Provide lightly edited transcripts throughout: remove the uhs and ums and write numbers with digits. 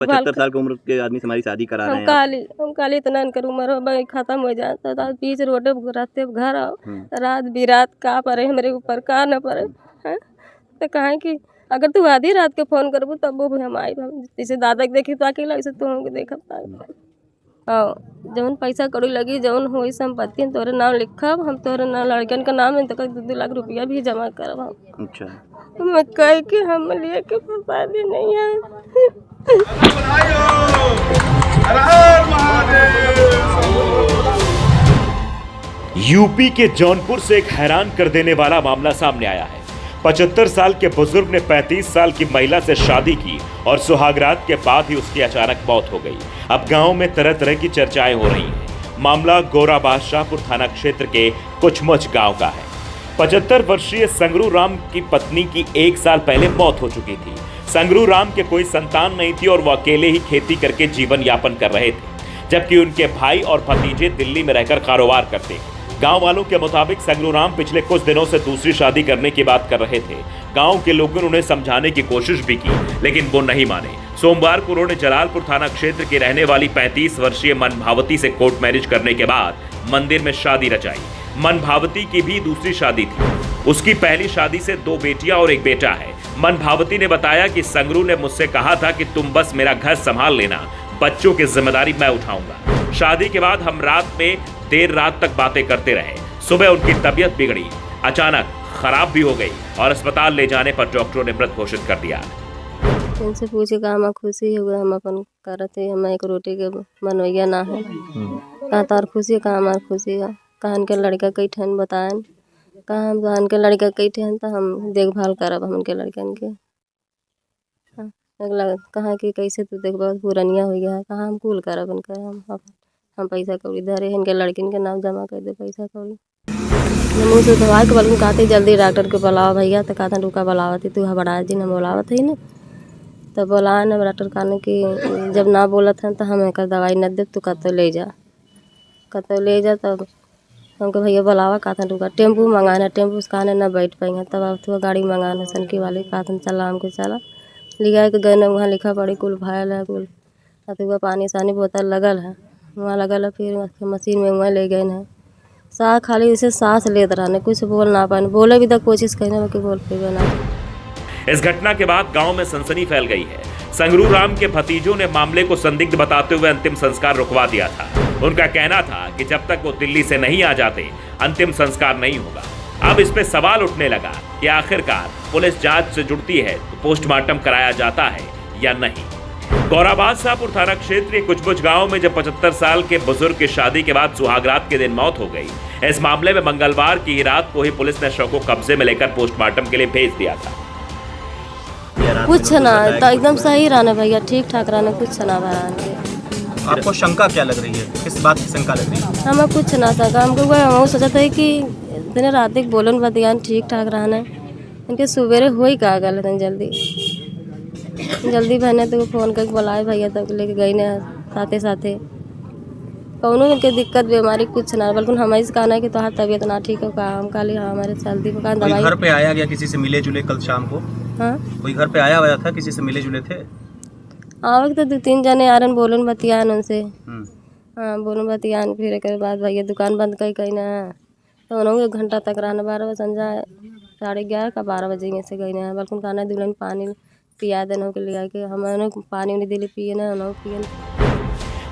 75 साल की उम्र के आदमी से हमारी शादी करा रहे हैं हम काली इतना इनकर उम्र हो खत्म हो जाता था बीच रोडे रास्ते घर आओ रात बिरात का पड़े हमारे ऊपर का न पड़े हैं तो कहें कि अगर तू आधी रात के फोन करबू तब वो भी हम आई जैसे दादा के देखी तो अकेला वैसे तू हमके देख जौन पैसा कौड़ी लगी जौन हुई संपत्ति तोरे नाम लिखब हम तोरे नाम लड़कन का नाम है तो 2 लाख रुपया भी जमा करब हम। अच्छा मैं कह के हम लिए के शादी नहीं है। यूपी के जौनपुर से एक हैरान कर देने वाला मामला सामने आया है। 75 साल के बुजुर्ग ने 35 साल की महिला से शादी की और सुहागरात के बाद ही उसकी अचानक मौत हो गई। अब गांव में तरह तरह की चर्चाएं हो रही हैं। मामला गोरा बादशाहपुर थाना क्षेत्र के कुछमुच गांव का है। 75 वर्षीय संगरू राम की पत्नी की 1 साल पहले मौत हो चुकी थी। संगरू राम के कोई संतान नहीं थी और वो अकेले ही खेती करके जीवन यापन कर रहे थे, जबकि उनके भाई और भतीजे दिल्ली में रहकर कारोबार करते। गांव वालों के मुताबिक संगरू राम पिछले कुछ दिनों से दूसरी शादी करने की बात कर रहे थे। गांव के लोगों ने उन्हें समझाने की कोशिश भी की, लेकिन वो नहीं माने। सोमवार को उन्होंने जलालपुर थाना क्षेत्र की रहने वाली 35 वर्षीय मनभावती से कोर्ट मैरिज करने के बाद मंदिर में शादी रचाई। मनभावती की भी दूसरी शादी थी। उसकी पहली शादी से 2 बेटियां और 1 बेटा है। मनभावती ने बताया कि संगरू ने मुझसे कहा था कि तुम बस मेरा घर संभाल लेना, बच्चों की जिम्मेदारी मैं उठाऊंगा। शादी के बाद हम रात में देर रात तक बातें करते रहे। सुबह उनकी तबीयत बिगड़ी, अचानक खराब भी हो गई और अस्पताल ले जाने पर डॉक्टरों ने मृत घोषित कर दिया। उनसे पूछे का हम खुशी हो गए हम अपन करते हम एक रोटी के मनोइया ना है कहा तार खुशी का हमार खुशी है कहन के लड़का कई ठन बताएं कहा हम कहन के लड़का कई ठन तो हम देखभाल करब हम उनके लड़कन के अगला कहा कि कैसे तू देखभाल पुरनिया हो गया कहा हम कुल करब उनका हम पैसा कौड़ी धरे इनके लड़किन के नाम जमा कर दे पैसा कौड़ी मुँह से दवाई के बल कहते जल्दी डॉक्टर के बुलावा भैया तो कहता रुका बुलावती तू हबड़ा दिन हम बुलावत ही ना तो बोला न डॉक्टर कहने की जब ना बोलत हैं तो हम एक दवाई न दे तू कतो ले जा तब हमको भैया बुलावा कहता रुका टेम्पू मंगाना टेम्पू से कहने न बैठ पाएंगे तब अब तो गाड़ी मंगाना सनकी वाले कहते चला हमको चला लिखा के गए वहाँ लिखा पड़ी कुल भायल है कुल अथवा पानी सानी बोतल लगल है वहाँ लगल है फिर मशीन में वहाँ ले गए हैं सा खाली इसे सांस लेते रहने कुछ बोल ना पाए बोले भी तक कोशिश करने कि बोल पे ना। इस घटना के बाद गांव में सनसनी फैल गई है। संगरू राम के भतीजों ने मामले को संदिग्ध बताते हुए अंतिम संस्कार रुकवा दिया था। उनका कहना था कि जब तक वो दिल्ली से नहीं आ जाते अंतिम संस्कार नहीं होगा। अब इस पे सवाल उठने लगा कि आखिरकार पुलिस जांच से जुड़ती है तो पोस्टमार्टम कराया जाता है या नहीं। गोरा बादशाहपुर थाना क्षेत्र के कुछमुच गांव में जब 75 साल के बुजुर्ग की शादी के बाद सुहागरात के दिन मौत हो गई। इस मामले में मंगलवार की रात को ही पुलिस ने शव को कब्जे में लेकर पोस्टमार्टम के लिए भेज दिया था। कुछ ना तो एकदम सही रहना भैया ठीक ठाक रहना कुछ ना भराने। आपको शंका क्या लग रही है, किस बात की शंका लग रही है? हमें कुछ ना सका हमको हम सोचा था कि दिन रात बोलन बतियान ठीक ठाक रहना इनके सवेरे हो ही का गल जल्दी बहने तो फ़ोन करके बुलाए भैया तक लेके गई ने साथे साथे कौनो इनके दिक्कत बीमारी कुछ ना बल्कि हमारी से कहना है कि तुम्हारी तबीयत ना ठीक हो का हम काली हमारे चलती दुकान दवाई। घर पे आया गया किसी से मिले जुले कल शाम को? हाँ कोई घर पे आया हुआ था किसी से मिले जुले थे? आवे तो 2-3 जने आरन बोलन बतियान उनसे हाँ बोलन बतियान फिर एक बाद भैया दुकान बंद कई ना तो उन्होंने 1 घंटा तक रहना 12 बजे संजा 11:30 का 12 बजे से गई ना बल्कि कहना दुल्हन पानी पिया देने के लिए कि हम पानी उन्हें दिले पिए ना उन्होंने पिए।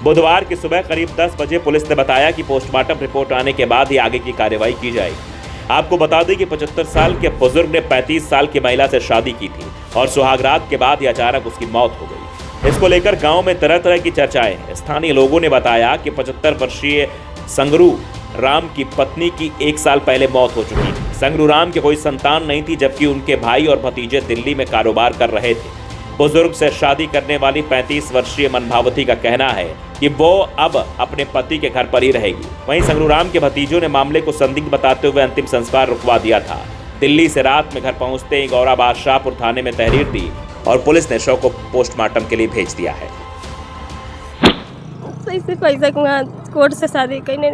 बुधवार की सुबह करीब 10 बजे पुलिस ने बताया कि पोस्टमार्टम रिपोर्ट आने के बाद ही आगे की कार्रवाई की जाएगी। आपको बता दें कि 75 साल के बुजुर्ग ने 35 साल की महिला से शादी की थी और सुहागरात के बाद ही अचानक उसकी मौत हो गई। इसको लेकर गांव में तरह तरह की चर्चाएं हैं। स्थानीय लोगों ने बताया कि 75 वर्षीय संगरू राम की पत्नी की 1 साल पहले मौत हो चुकी थी। संगरू राम के कोई संतान नहीं थी, जबकि उनके भाई और भतीजे दिल्ली में कारोबार कर रहे थे। बुजुर्ग से शादी करने वाली 35 वर्षीय मनभावती का कहना है कि वो अब अपने पति के घर पर ही रहेगी। वहीं संगरू राम के भतीजों ने मामले को संदिग्ध बताते हुए अंतिम संस्कार रुकवा दिया था। दिल्ली से रात में घर पहुंचते ही गोरा बादशाहपुर थाने में तहरीर दी और पुलिस ने शव को पोस्टमार्टम के लिए भेज दिया है। पैसा कोर्ट से शादी कहने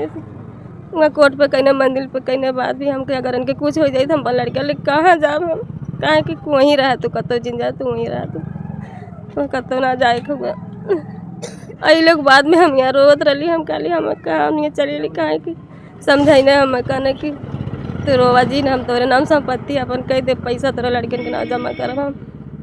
वहाँ कोर्ट पे कहने मंदिर पे कहने बाद भी हमके अगर इनके कुछ हो जाए तो हम लड़का ले कहाँ जाब हम कहे कि वहीं रह तू कतो जिन जा तू वहीं रह तू कतो ना जाए। अई लोग बाद में हम यहाँ रोत रही, हम कहली हम कहाँ नहीं चली कहाँ की समझाई नहीं, हम कहने की तो रोवा जी हम तोरे नाम संपत्ति अपन कह दे, पैसा तोरा लड़किन के नाम जमा करब, हम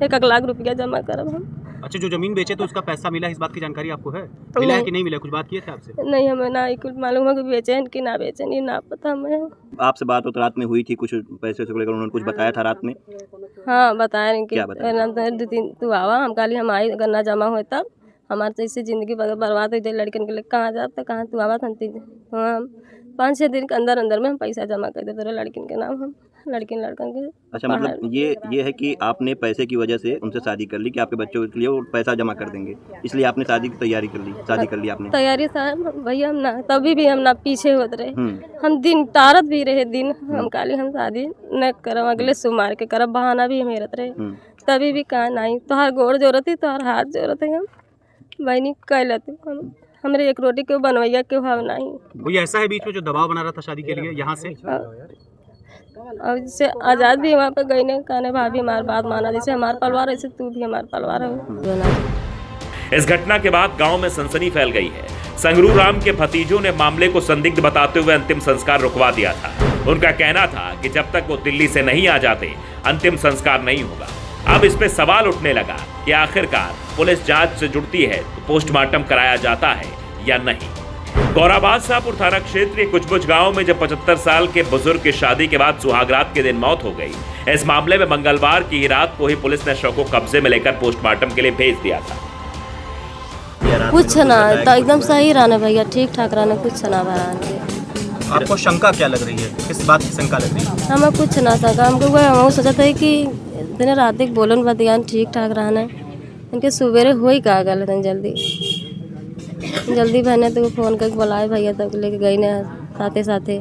1 लाख रुपया जमा करब हम। अच्छा, जो जमीन बेचे तो उसका पैसा मिला, इस बात की जानकारी आपको है? मिला है कि नहीं मिला? कुछ बात किए थे आपसे? नहीं, हमें ना कुछ मालूम है कि बेचे हैं कि ना बेचे, नहीं ना पता हमें। आपसे बात तो रात में हुई थी, कुछ पैसे से लेकर उन्होंने कुछ बताया था रात में? हाँ बताया नहीं कि क्या बताया? 2-3 तू आवा, हम कहली हम आई गन्ना जमा हो तब हमारे तो इससे ज़िंदगी बर्बाद हो जाए लड़कन के लिए, कहाँ जा तो कहाँ तू आवा था। हाँ 5-6 दिन के अंदर अंदर में हम पैसा जमा कर दे तेरे लड़किन के नाम, हम लड़किन लड़कन के। अच्छा, मतलब ये है कि आपने पैसे की वजह से उनसे शादी कर ली कि आपके बच्चों के लिए वो पैसा जमा कर देंगे, इसलिए आपने शादी की तैयारी कर ली, शादी कर ली आपने? तैयारी साहब भैया हम ना तभी भी हम ना पीछे होते रहे, हम दिन टारत भी रहे दिन, हम काली हम शादी न करब, अगले सोमवार के करब, बहाना भी हम हेरत रहे, तभी भी कहा नहीं तोहार गोड़ जोरत है, तोहार हाथ जोरत है, हम बहनी कह लेते हमरे 1 रोटी के बनवैया के भाव नहीं। कोई ऐसा है बीच में जो दबाव बना रहा था शादी के लिए यहाँ से? और जैसे आज़ाद भी वहाँ पे गई ने कहने भाभी हमारी बात माना, जैसे हमारा परिवार ऐसे तू भी हमारा परिवार है। इस घटना के बाद गांव में सनसनी फैल गई है। संगरू राम के भतीजों ने मामले को संदिग्ध बताते हुए अंतिम संस्कार रुकवा दिया था। उनका कहना था कि जब तक वो दिल्ली से नहीं आ जाते अंतिम संस्कार नहीं होगा। अब इस पे सवाल उठने लगा कि आखिरकार पुलिस जांच से जुड़ती है तो पोस्टमार्टम कराया जाता है या नहीं। गौराबाद शाहपुर थाना क्षेत्र के कुचबुच गांव में जब 75 साल के बुजुर्ग की शादी के बाद सुहागरात के दिन मौत हो गई, इस मामले में मंगलवार की रात को ही पुलिस ने शव को कब्जे में लेकर पोस्टमार्टम के लिए भेज दिया था। कुछ ना तो एकदम सही रहने भैया, ठीक ठाक रहने, कुछ ना बराने। आपको शंका क्या लग रही है? किस बात की शंका लग रही है? हमें कुछ ना सका, हमको हम सोचा था कि दिन रात बोलन बतियान ठीक ठाक रहने, इनके सवेरे हो ही का गल जल्दी बहने तो फ़ोन करके बुलाए भैया तक लेके गई ने साथे साथे,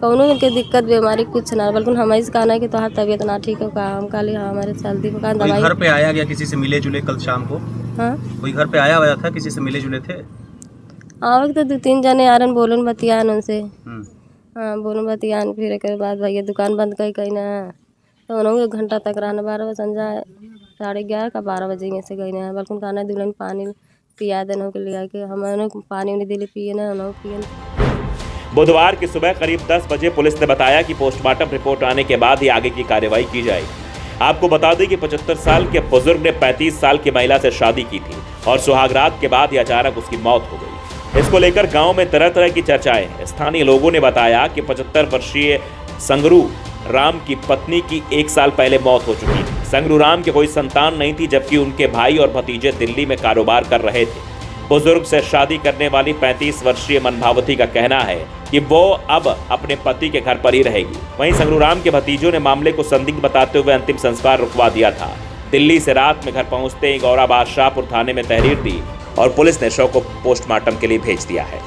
कौनो इनके दिक्कत बीमारी कुछ ना, बल्कि हमारी से कहना है कि तुम्हारी तबीयत ना ठीक हो, कहा हम काली हाँ हमारे चलती को दवाई। घर पे आया गया किसी से मिले जुले कल शाम को? हाँ कोई घर पे आया हुआ था, किसी से मिले जुले थे? आवे तो 2-3 जने आरन बोलन बतियान उनसे, हाँ बोलन बतियान, फिर एक बाद भैया दुकान बंद कही ना, तो उन्होंने 1 घंटा तक रहना, 12 बजे संजा 11:30 का 12 बजे से गई ना, बल्कि कहना दुल्हन पानी पिया देना के लिए कि हम पानी उन्हें दिले पिए ना उन्होंने पिए। बुधवार की सुबह करीब 10 बजे पुलिस ने बताया कि पोस्टमार्टम रिपोर्ट आने के बाद ही आगे की कार्रवाई की जाएगी। आपको बता दें कि 75 साल के बुजुर्ग ने 35 साल की महिला से शादी की थी और सुहागरात के बाद ही अचानक उसकी मौत हो गई। इसको लेकर गांव में तरह तरह की चर्चाएं हैं। स्थानीय लोगों ने बताया कि 75 वर्षीय संगरू राम की पत्नी की 1 साल पहले मौत हो चुकी थी। संगरू राम के कोई संतान नहीं थी, जबकि उनके भाई और भतीजे दिल्ली में कारोबार कर रहे थे। बुजुर्ग से शादी करने वाली 35 वर्षीय मनभावती का कहना है कि वो अब अपने पति के घर पर ही रहेगी। वहीं संगरू राम के भतीजों ने मामले को संदिग्ध बताते हुए अंतिम संस्कार रुकवा दिया था। दिल्ली से रात में घर पहुंचते ही गौराबाद शाहपुर थाने में तहरीर दी और पुलिस ने शव को पोस्टमार्टम के लिए भेज दिया है।